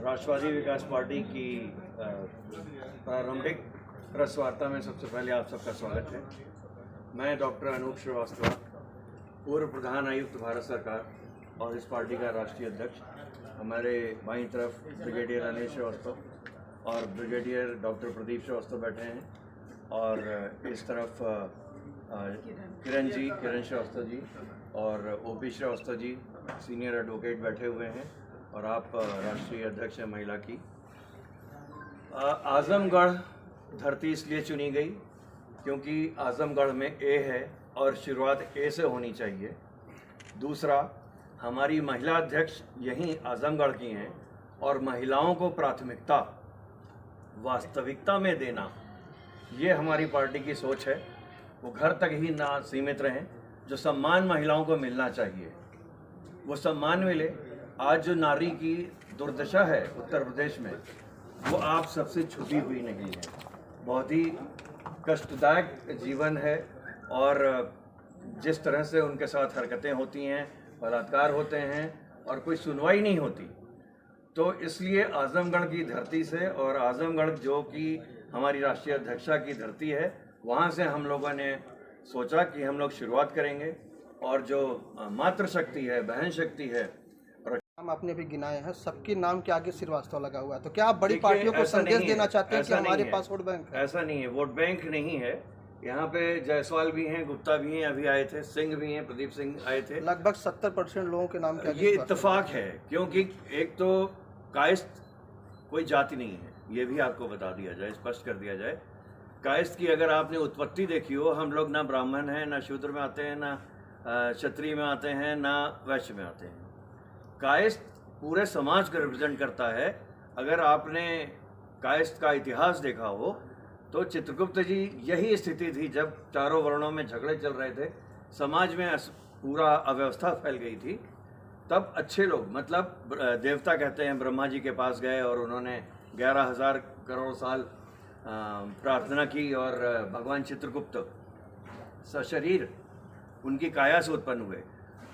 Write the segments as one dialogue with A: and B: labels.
A: राष्ट्रवादी विकास party की प्रारंभिक press वार्ता में सबसे पहले आप सबका स्वागत है। मैं डॉक्टर अनूप श्रीवास्तव, पूर्व प्रधान आयुक्त भारत सरकार और इस पार्टी का राष्ट्रीय अध्यक्ष। हमारे बाईं तरफ ब्रिगेडियर अनिल श्रीवास्तव और ब्रिगेडियर डॉक्टर प्रदीप श्रीवास्तव बैठे हैं, और इस तरफ किरण श्रीवास्तव जी और OP Srivastava ji senior advocate बैठे हुए हैं, और आप राष्ट्रीय अध्यक्ष हैं महिला की। आजमगढ़ धरती इसलिए चुनी गई क्योंकि आजमगढ़ में ए है और शुरुआत ए से होनी चाहिए। दूसरा, हमारी महिला अध्यक्ष यहीं आजमगढ़ की हैं, और महिलाओं को प्राथमिकता वास्तविकता में देना, ये हमारी पार्टी की सोच है। वो घर तक ही ना सीमित रहें, जो सम्मान महिलाओं को मिलना चाहिए वो सम्मान मिले। आज जो नारी की दुर्दशा है उत्तर प्रदेश में, वो आप सबसे छुपी हुई नहीं है। बहुत ही कष्टदायक जीवन है, और जिस तरह से उनके साथ हरकतें होती हैं, बलात्कार होते हैं और कोई सुनवाई नहीं होती। तो इसलिए आजमगढ़ की धरती से, और आजमगढ़ जो कि हमारी राष्ट्रीय अध्यक्षा की धरती है, वहाँ से हम लोगों ने सोचा कि हम लोग शुरुआत करेंगे। और जो मातृशक्ति है, बहन शक्ति है,
B: नाम आपने भी गिनाए हैं, सबके नाम के आगे श्रीवास्तव लगा हुआ है। तो क्या आप बड़ी पार्टियों को संदेश देना चाहते हैं कि हमारे पास वोट बैंक है?
A: ऐसा नहीं है, वोट बैंक नहीं है। यहाँ पे जायसवाल भी हैं, गुप्ता भी हैं, अभी आए थे, सिंह भी हैं, प्रदीप सिंह आए थे।
B: लगभग 70% लोगों के नाम के आगे
A: ये इत्तेफाक है, क्योंकि एक तो कायस्थ कोई जाति नहीं है, ये भी आपको बता दिया जाए, स्पष्ट कर दिया जाए। कायस्थ की अगर आपने उत्पत्ति देखी हो, हम लोग ना ब्राह्मण हैं, ना शूद्र में आते हैं, ना क्षत्रिय में आते हैं, ना वैश्य में आते हैं। कायस्थ पूरे समाज को रिप्रेजेंट करता है। अगर आपने कायस्थ का इतिहास देखा हो तो चित्रगुप्त जी यही स्थिति थी जब चारों वर्णों में झगड़े चल रहे थे, समाज में पूरा अव्यवस्था फैल गई थी। तब अच्छे लोग, मतलब देवता कहते हैं, ब्रह्मा जी के पास गए और उन्होंने 11,000 करोड़ साल प्रार्थना की, और भगवान चित्रगुप्त सशरीर उनकी काया से उत्पन्न हुए।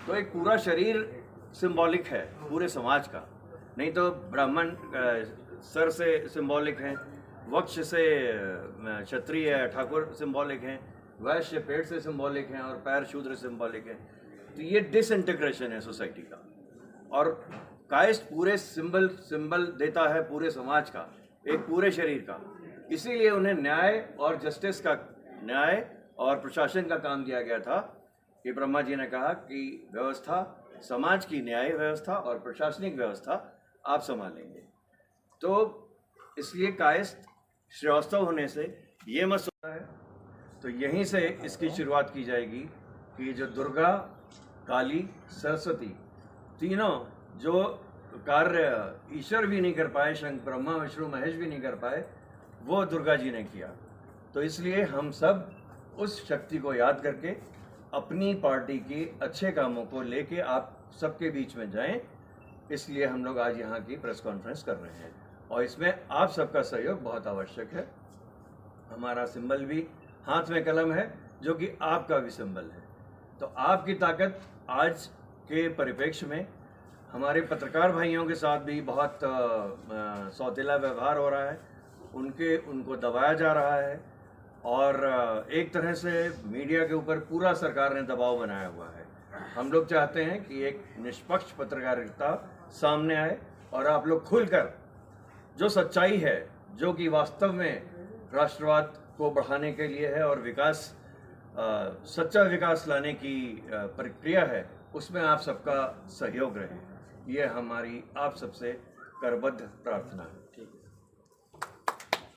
A: तो एक पूरा शरीर सिंबॉलिक है पूरे समाज का, नहीं तो ब्राह्मण सर से सिंबॉलिक हैं, वक्ष से क्षत्रिय ठाकुर सिंबॉलिक हैं, वैश्य पेट से सिंबॉलिक हैं, और पैर शूद्र सिंबॉलिक हैं। तो ये डिसइंटीग्रेशन है सोसाइटी का। और कायस्थ पूरे सिंबल देता है पूरे समाज का, एक पूरे शरीर का। इसीलिए उन्हें न्याय और जस्टिस का, न्याय और प्रशासन का काम दिया गया था कि ब्रह्मा जी ने कहा कि व्यवस्था, समाज की न्याय व्यवस्था और प्रशासनिक व्यवस्था आप संभालेंगे। तो इसलिए कायस्थ श्रीवास्तव होने से ये मत सोचा है। तो यहीं से इसकी शुरुआत की जाएगी कि जो दुर्गा, काली, सरस्वती, तीनों जो कार्य ईश्वर भी नहीं कर पाए, शंकर, ब्रह्मा, विष्णु, महेश भी नहीं कर पाए, वो दुर्गा जी ने किया। तो इसलिए हम सब उस शक्ति को याद करके अपनी पार्टी की अच्छे कामों को लेके आप सबके बीच में जाएं। इसलिए हम लोग आज यहाँ की प्रेस कॉन्फ्रेंस कर रहे हैं, और इसमें आप सबका सहयोग बहुत आवश्यक है। हमारा सिंबल भी हाथ में कलम है, जो कि आपका भी सिंबल है। तो आपकी ताकत आज के परिप्रेक्ष्य में हमारे पत्रकार भाइयों के साथ भी बहुत सौतेला व्यवहार हो रहा है, उनको दबाया जा रहा है, और एक तरह से मीडिया के ऊपर पूरा सरकार ने दबाव बनाया हुआ है। हम लोग चाहते हैं कि एक निष्पक्ष पत्रकारिता सामने आए, और आप लोग खुलकर जो सच्चाई है, जो कि वास्तव में राष्ट्रवाद को बढ़ाने के लिए है और विकास, सच्चा विकास लाने की प्रक्रिया है, उसमें आप सबका सहयोग रहे। ये हमारी आप सबसे करबद्ध प्रार्थना है।